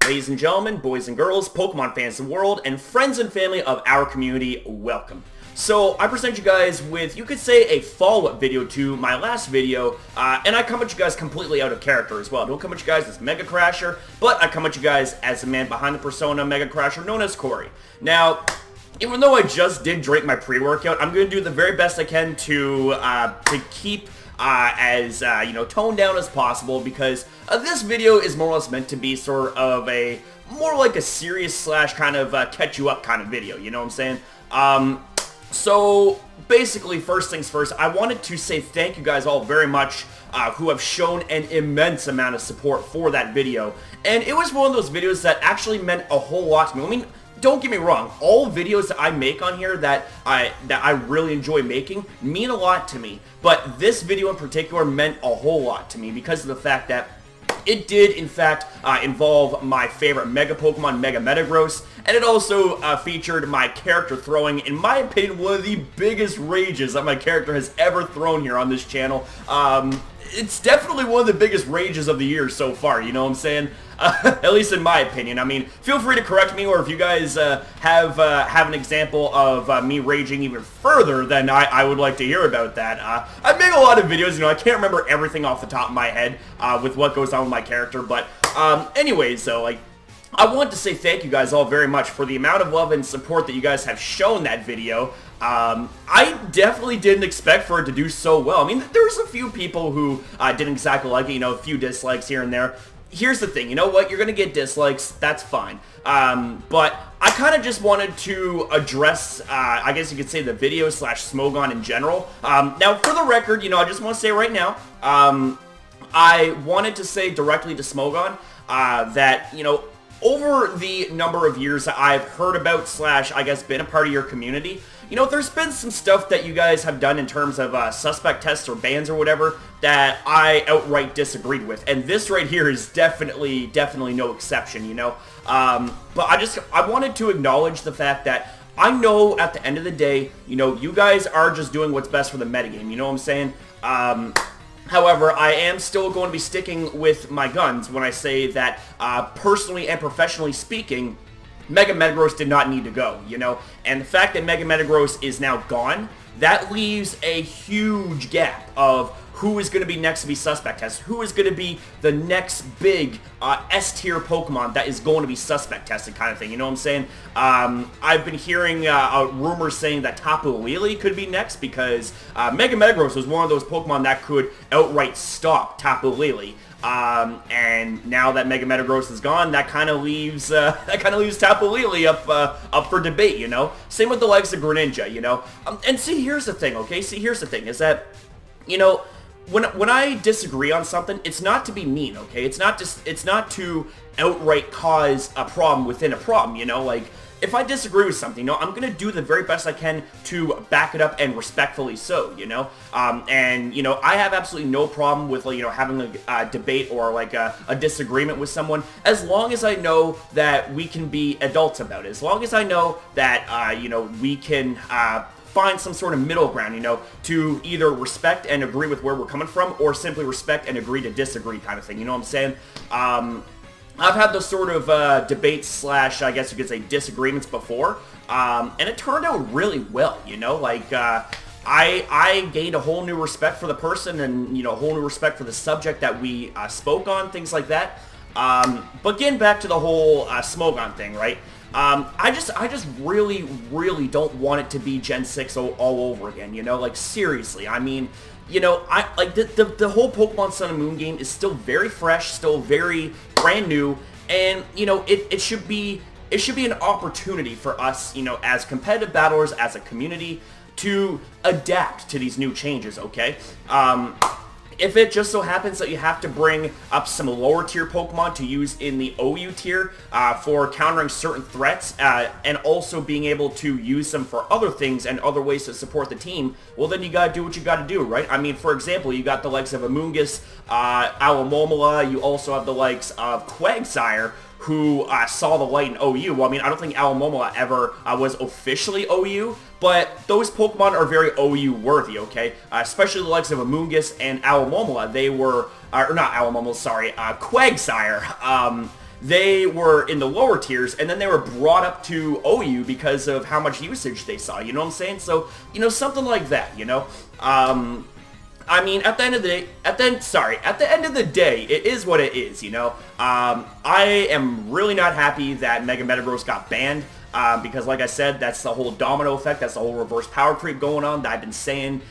Ladies and gentlemen, boys and girls, Pokemon fans of the world, and friends and family of our community, welcome. So, I present you guys with, you could say, a follow-up video to my last video, and I come at you guys completely out of character as well. I don't come at you guys as Mega-Crasher, but I come at you guys as the man behind the persona Mega-Crasher known as Corey. Now, even though I just did drink my pre-workout, I'm going to do the very best I can to keep you know, toned down as possible, because this video is more or less meant to be sort of a, more like a serious slash kind of catch you up kind of video, you know what I'm saying? So, basically, first things first, I wanted to say thank you guys all very much who have shown an immense amount of support for that video, and it was one of those videos that actually meant a whole lot to me. I mean, don't get me wrong, all videos that I make on here that I really enjoy making mean a lot to me, but this video in particular meant a whole lot to me because of the fact that it did, in fact, involve my favorite Mega Pokemon, Mega-Metagross, and it also featured my character throwing, in my opinion, one of the biggest rages that my character has ever thrown here on this channel. It's definitely one of the biggest rages of the year so far, you know what I'm saying? At least in my opinion. I mean, feel free to correct me, or if you guys have an example of me raging even further, then I would like to hear about that. I make a lot of videos, you know, I can't remember everything off the top of my head with what goes on with my character, but anyways, though, like, I want to say thank you guys all very much for the amount of love and support that you guys have shown that video. I definitely didn't expect for it to do so well. I mean, there's a few people who didn't exactly like it, you know, a few dislikes here and there. Here's the thing, you know what, you're gonna get dislikes, that's fine. But I kind of just wanted to address, I guess you could say, the video slash Smogon in general. Now, for the record, you know, I just want to say right now, I wanted to say directly to Smogon that, you know, over the number of years that I've heard about slash, I guess, been a part of your community, you know, there's been some stuff that you guys have done in terms of suspect tests or bans or whatever that I outright disagreed with, and this right here is definitely no exception, you know. But I wanted to acknowledge the fact that I know at the end of the day, you know, you guys are just doing what's best for the metagame, you know what I'm saying? However, I am still going to be sticking with my guns when I say that, personally and professionally speaking, Mega-Metagross did not need to go, you know? And the fact that Mega-Metagross is now gone, that leaves a huge gap of who is going to be next to be suspect tested, who is going to be the next big S-tier Pokemon that is going to be suspect tested kind of thing, you know what I'm saying? I've been hearing rumors saying that Tapu Lele could be next because Mega-Metagross was one of those Pokemon that could outright stop Tapu Lele. And now that Mega-Metagross is gone, that kind of leaves Tapu Lele up for debate, you know? Same with the likes of Greninja, you know? And see, here's the thing, okay? See, here's the thing, is that, you know, when I disagree on something, it's not to be mean, okay? It's not to outright cause a problem within a problem, you know? Like, if I disagree with something, you know, I'm going to do the very best I can to back it up, and respectfully so, you know? And, you know, I have absolutely no problem with, like, you know, having a debate or, like, a disagreement with someone, as long as I know that we can be adults about it. As long as I know that, you know, we can find some sort of middle ground, you know, to either respect and agree with where we're coming from, or simply respect and agree to disagree kind of thing, you know what I'm saying? I've had those sort of debates slash, I guess you could say, disagreements before, and it turned out really well, you know, like, I gained a whole new respect for the person, and, you know, a whole new respect for the subject that we spoke on, things like that. But getting back to the whole Smogon thing, right? I just really don't want it to be Gen 6 all over again, you know? Like, seriously, I mean, you know, like, the whole Pokemon Sun and Moon game is still very fresh, still very brand new, and, you know, it should be an opportunity for us, you know, as competitive battlers, as a community, to adapt to these new changes, okay? If it just so happens that you have to bring up some lower tier Pokemon to use in the OU tier for countering certain threats, and also being able to use them for other things and other ways to support the team, well, then you gotta do what you gotta do, right? I mean, for example, you got the likes of Amoonguss, Alomomola, you also have the likes of Quagsire, who saw the light in OU. Well, I mean, I don't think Alomomola ever was officially OU, but those Pokemon are very OU worthy, okay? Especially the likes of Amoonguss and Alomomola. They were, or not Alomomola, sorry, Quagsire. they were in the lower tiers, and then they were brought up to OU because of how much usage they saw, you know what I'm saying? So, you know, something like that, you know? I mean, at the end of the day, at the end of the day, it is what it is, you know? I am really not happy that Mega-Metagross got banned, because like I said, that's the whole domino effect, that's the whole reverse power creep going on that I've been saying.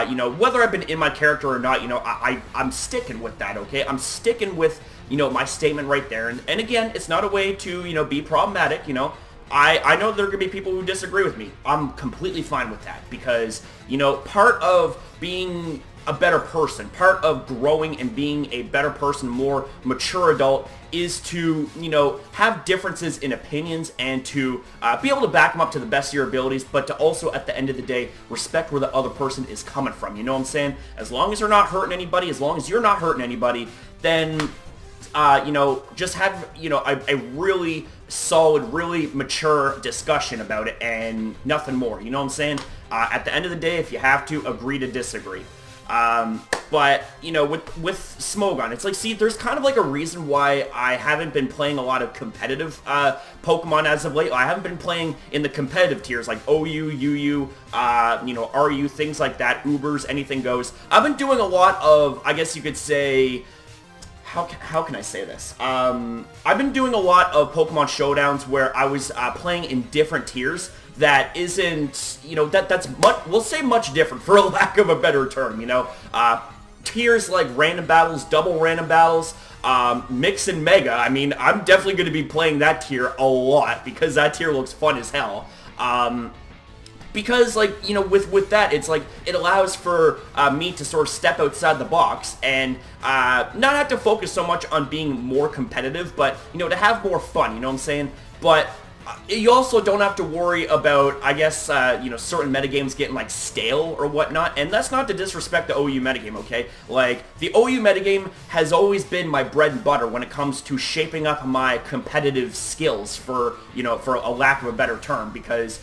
You know, whether I've been in my character or not, you know, I'm sticking with that, okay? I'm sticking with, you know, my statement right there. And again, it's not a way to, you know, be problematic, you know? I know there are going to be people who disagree with me. I'm completely fine with that because, you know, part of being a better person, part of growing and being a better person, more mature adult, is to, you know, have differences in opinions and to be able to back them up to the best of your abilities, but to also, at the end of the day, respect where the other person is coming from. You know what I'm saying? As long as they're not hurting anybody, as long as you're not hurting anybody, then, you know, just have, you know, a really solid, really mature discussion about it and nothing more. You know what I'm saying? At the end of the day, if you have to, agree to disagree. But, you know, with Smogon, it's like, see, there's kind of like a reason why I haven't been playing a lot of competitive Pokemon as of late. I haven't been playing in the competitive tiers like OU, UU, you know, RU, things like that, Ubers, anything goes. I've been doing a lot of, I guess you could say, how can I say this? I've been doing a lot of Pokemon Showdowns where I was playing in different tiers that isn't, you know, that's much, we'll say much different for a lack of a better term, you know. Tiers like random battles, double random battles, mix and mega. I mean, I'm definitely going to be playing that tier a lot because that tier looks fun as hell. Because, like, you know, with that, it's like, it allows for me to sort of step outside the box and not have to focus so much on being more competitive, but, you know, to have more fun, you know what I'm saying? But you also don't have to worry about, I guess, you know, certain metagames getting, like, stale or whatnot, and that's not to disrespect the OU metagame, okay? Like, the OU metagame has always been my bread and butter when it comes to shaping up my competitive skills, for, you know, for a lack of a better term, because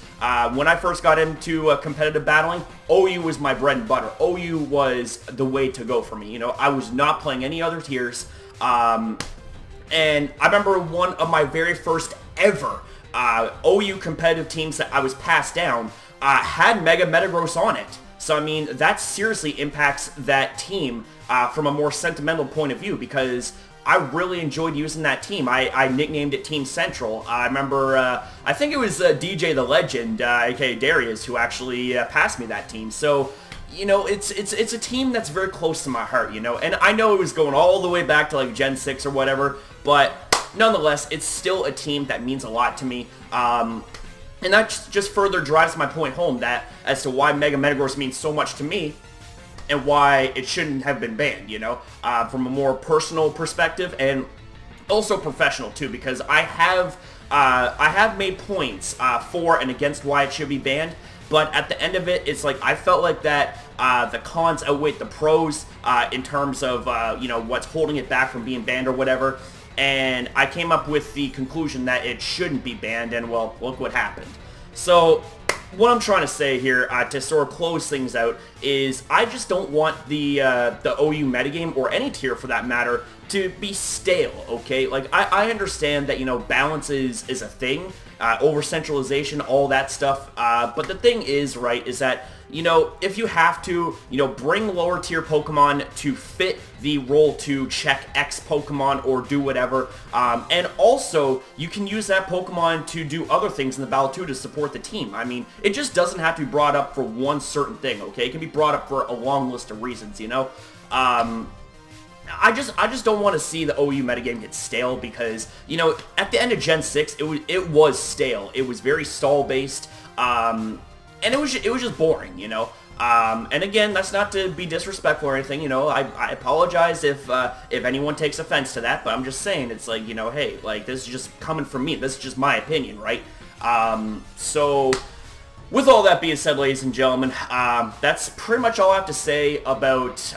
when I first got into competitive battling, OU was my bread and butter. OU was the way to go for me, you know? I was not playing any other tiers, and I remember one of my very first ever OU competitive teams that I was passed down had Mega-Metagross on it. So, I mean, that seriously impacts that team from a more sentimental point of view because I really enjoyed using that team. I nicknamed it Team Central. I remember, I think it was DJ the Legend, aka Darius, who actually passed me that team. So, you know, it's a team that's very close to my heart, you know. And I know it was going all the way back to, like, Gen 6 or whatever, but nonetheless, it's still a team that means a lot to me, and that just further drives my point home that as to why Mega-Metagross means so much to me and why it shouldn't have been banned, you know, from a more personal perspective and also professional too, because I have made points for and against why it should be banned, but at the end of it, it's like I felt like that the cons outweighed the pros in terms of, you know, what's holding it back from being banned or whatever. And I came up with the conclusion that it shouldn't be banned, and, well, look what happened. So, what I'm trying to say here, to sort of close things out, is I just don't want the OU metagame, or any tier for that matter, to be stale, okay? Like, I understand that, you know, balance is a thing, over-centralization, all that stuff, but the thing is, right, is that, you know, if you have to, you know, bring lower tier Pokemon to fit the role to check X Pokemon or do whatever, and also, you can use that Pokemon to do other things in the battle too to support the team. I mean, it just doesn't have to be brought up for one certain thing, okay? It can be brought up for a long list of reasons, you know? I just don't want to see the OU metagame get stale because, you know, at the end of Gen 6, it was stale. It was very stall-based, and it was just boring, you know. And again, that's not to be disrespectful or anything, you know. I apologize if anyone takes offense to that, but I'm just saying, it's like, you know, hey, like, this is just coming from me. This is just my opinion, right? So, with all that being said, ladies and gentlemen, that's pretty much all I have to say about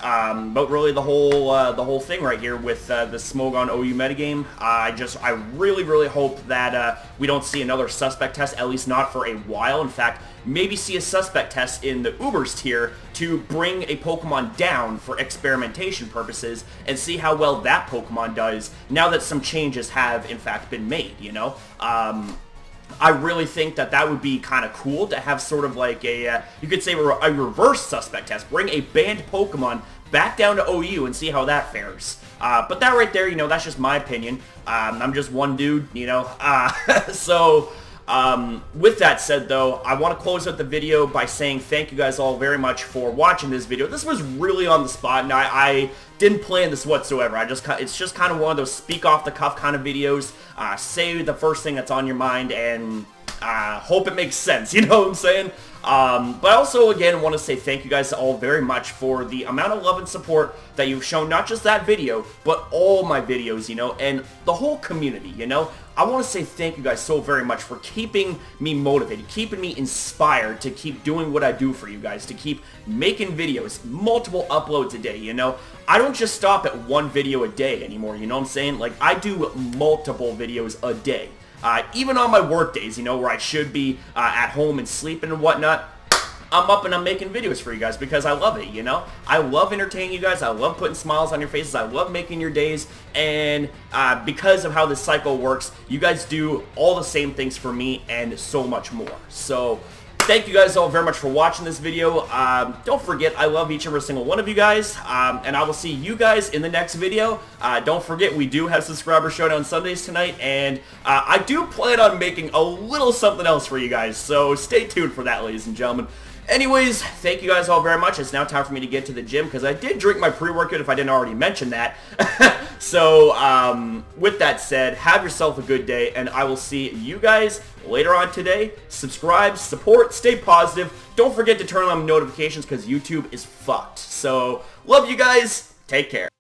really the whole thing right here with the Smogon OU metagame. I really hope that we don't see another suspect test, at least not for a while. In fact, maybe see a suspect test in the Ubers tier to bring a Pokemon down for experimentation purposes and see how well that Pokemon does now that some changes have in fact been made, you know? I really think that that would be kind of cool to have sort of like a, you could say a reverse suspect test. Bring a banned Pokemon back down to OU and see how that fares. But that right there, you know, that's just my opinion. I'm just one dude, you know. With that said, though, I want to close out the video by saying thank you guys all very much for watching this video. This was really on the spot, and I didn't plan this whatsoever. It's just kind of one of those speak-off-the-cuff kind of videos. Say the first thing that's on your mind, and hope it makes sense, you know what I'm saying? But I also, again, want to say thank you guys all very much for the amount of love and support that you've shown, not just that video, but all my videos, you know, and the whole community, you know? I want to say thank you guys so very much for keeping me motivated, keeping me inspired to keep doing what I do for you guys, to keep making videos, multiple uploads a day, you know? I don't just stop at one video a day anymore, you know what I'm saying? Like, I do multiple videos a day. Even on my work days, you know, where I should be at home and sleeping and whatnot, I'm up and I'm making videos for you guys because I love it, you know? I love entertaining you guys. I love putting smiles on your faces. I love making your days. And because of how this cycle works, you guys do all the same things for me and so much more. So thank you guys all very much for watching this video. Don't forget, I love each and every single one of you guys. And I will see you guys in the next video. Don't forget, we do have Subscriber Showdown Sundays tonight. And I do plan on making a little something else for you guys. So stay tuned for that, ladies and gentlemen. Anyways, thank you guys all very much. It's now time for me to get to the gym because I did drink my pre-workout if I didn't already mention that. So, with that said, have yourself a good day, and I will see you guys later on today. Subscribe, support, stay positive. Don't forget to turn on notifications because YouTube is fucked. So, love you guys. Take care.